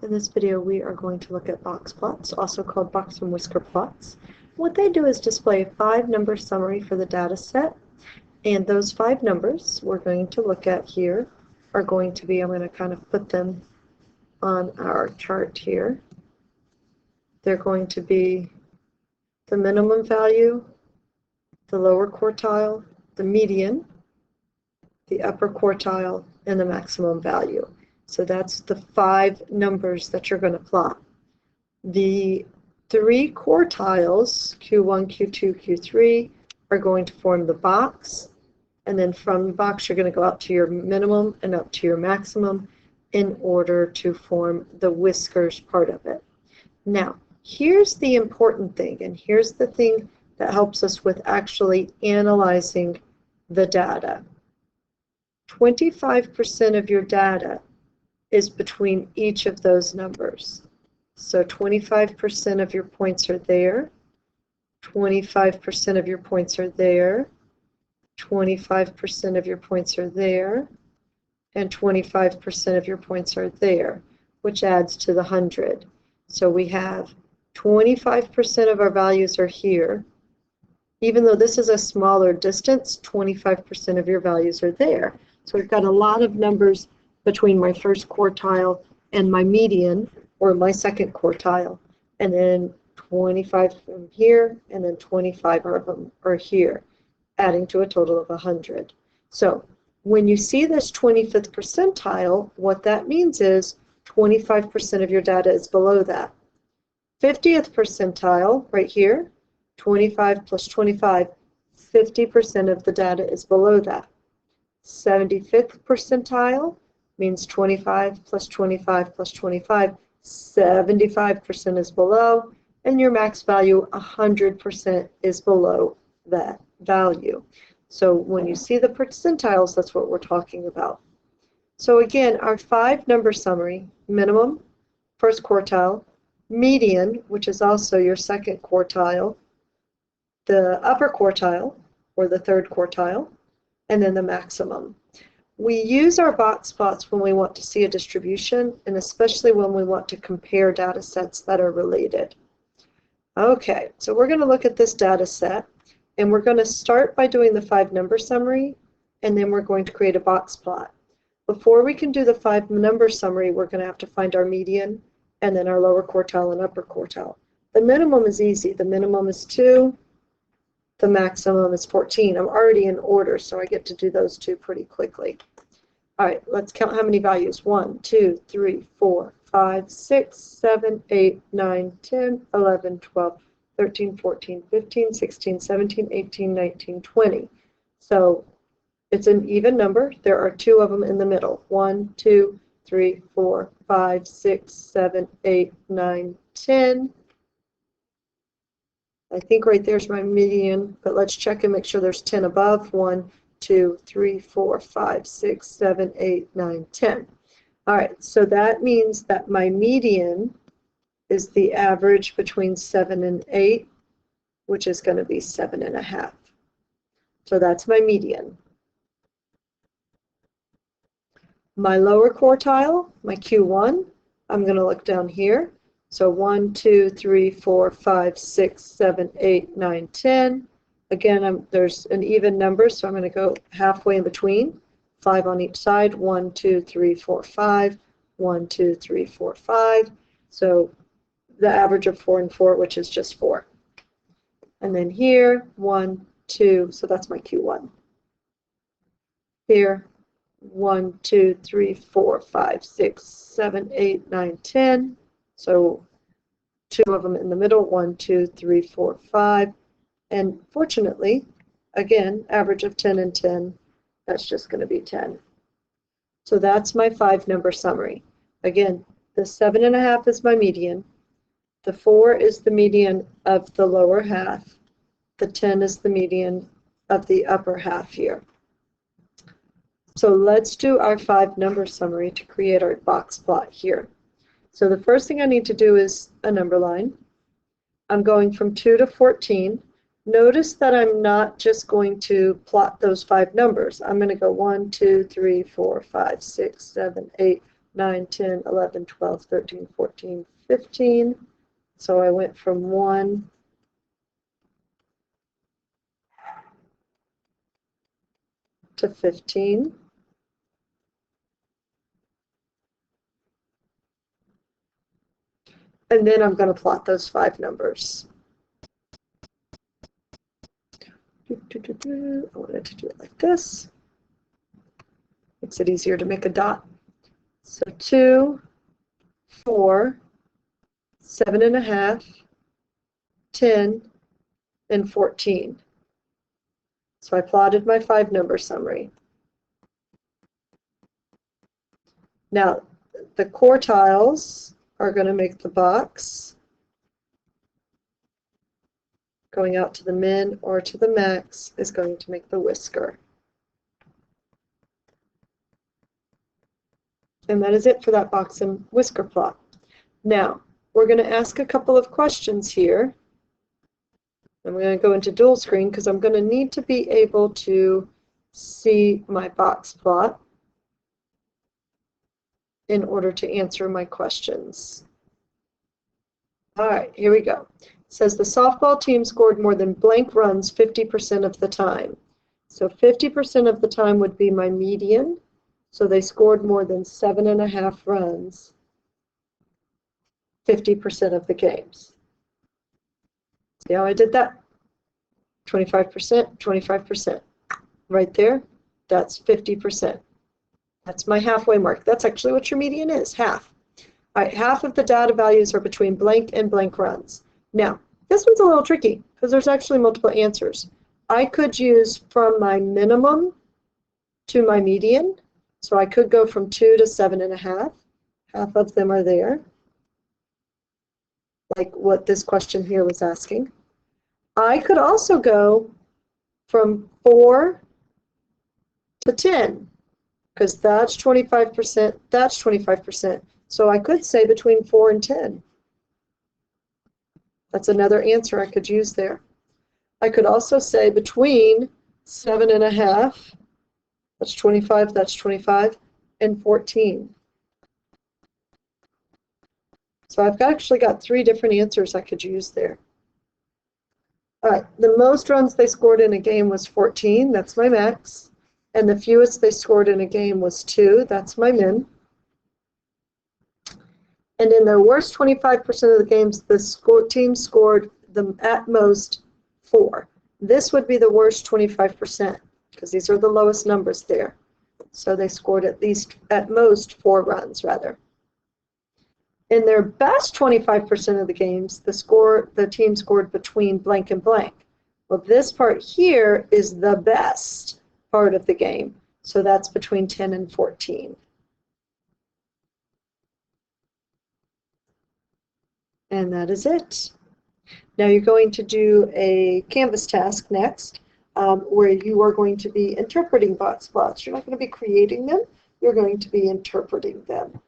In this video, we are going to look at box plots, also called box and whisker plots. What they do is display a 5-number summary for the data set, and those 5 numbers we're going to look at here are going to be, I'm going to kind of put them on our chart here. They're going to be the minimum value, the lower quartile, the median, the upper quartile, and the maximum value. So that's the 5 numbers that you're going to plot. The 3 quartiles, Q1, Q2, Q3, are going to form the box. And then from the box, you're going to go up to your minimum and up to your maximum in order to form the whiskers part of it. Now, here's the important thing, and here's the thing that helps us with actually analyzing the data. 25% of your data is between each of those numbers. So 25% of your points are there, 25% of your points are there, 25% of your points are there, and 25% of your points are there, which adds to the 100. So we have 25% of our values are here. Even though this is a smaller distance, 25% of your values are there. So we've got a lot of numbers between my first quartile and my median, or my second quartile, and then 25 from here, and then 25 of them are here, adding to a total of 100. So when you see this 25th percentile, what that means is 25% of your data is below that. 50th percentile, right here, 25 plus 25, 50% of the data is below that. 75th percentile means 25 plus 25 plus 25, 75% is below, and your max value, 100%, is below that value. So when you see the percentiles, that's what we're talking about. So again, our 5-number summary: minimum, first quartile, median, which is also your second quartile, the upper quartile, or the third quartile, and then the maximum. We use our box plots when we want to see a distribution, and especially when we want to compare data sets that are related. Okay, so we're going to look at this data set, and we're going to start by doing the 5-number summary, and then we're going to create a box plot. Before we can do the 5-number summary, we're going to have to find our median, and then our lower quartile and upper quartile. The minimum is easy. The minimum is 2. The maximum is 14. I'm already in order, so I get to do those 2 pretty quickly. All right, let's count how many values. 1, 2, 3, 4, 5, 6, 7, 8, 9, 10, 11, 12, 13, 14, 15, 16, 17, 18, 19, 20. So it's an even number. There are 2 of them in the middle. 1, 2, 3, 4, 5, 6, 7, 8, 9, 10. I think right there's my median, but let's check and make sure there's 10 above. 1, 2, 3, 4, 5, 6, 7, 8, 9, 10. All right, so that means that my median is the average between 7 and 8, which is going to be 7.5. So that's my median. My lower quartile, my Q1, I'm going to look down here. So 1, 2, 3, 4, 5, 6, 7, 8, 9, 10. Again, there's an even number, so I'm going to go halfway in between. 5 on each side. 1, 2, 3, 4, 5. 1, 2, 3, 4, 5. So the average of 4 and 4, which is just 4. And then here, 1, 2, so that's my Q1. Here, 1, 2, 3, 4, 5, 6, 7, 8, 9, 10. So 2 of them in the middle, 1, 2, 3, 4, 5. And fortunately, again, average of 10 and 10, that's just going to be 10. So that's my 5-number summary. Again, the 7.5 is my median. The 4 is the median of the lower half. The 10 is the median of the upper half here. So let's do our 5-number summary to create our box plot here. So the first thing I need to do is a number line. I'm going from 2 to 14. Notice that I'm not just going to plot those 5 numbers. I'm going to go 1, 2, 3, 4, 5, 6, 7, 8, 9, 10, 11, 12, 13, 14, 15. So I went from 1 to 15. And then I'm going to plot those 5 numbers. I wanted to do it like this. Makes it easier to make a dot. So 2, 4, 7.5, 10, and 14. So I plotted my 5 number summary. Now, the quartiles are going to make the box. Going out to the min or to the max is going to make the whisker. And that is it for that box and whisker plot. Now, we're going to ask a couple of questions here. I'm going to go into dual screen because I'm going to need to be able to see my box plot in order to answer my questions. All right, here we go. It says the softball team scored more than blank runs 50% of the time. So 50% of the time would be my median. So they scored more than 7.5 runs 50% of the games. See how I did that? 25%, 25%. Right there, that's 50%. That's my halfway mark. That's actually what your median is, half. All right, half of the data values are between blank and blank runs. Now, this one's a little tricky because there's actually multiple answers. I could use from my minimum to my median. So I could go from 2 to 7.5. Half of them are there, like what this question here was asking. I could also go from 4 to 10, because that's 25%, that's 25%. So I could say between 4 and 10. That's another answer I could use there. I could also say between 7.5, that's 25, that's 25, and 14. So I've actually got 3 different answers I could use there. All right, the most runs they scored in a game was 14, that's my max. And the fewest they scored in a game was 2, that's my min. And in their worst 25% of the games, the team scored at most 4. This would be the worst 25%, because these are the lowest numbers there. So they scored at most 4 runs, rather. In their best 25% of the games, the team scored between blank and blank. Well, this part here is the best part of the game. So that's between 10 and 14. And that is it. Now you're going to do a Canvas task next, where you are going to be interpreting box plots. You're not going to be creating them, you're going to be interpreting them.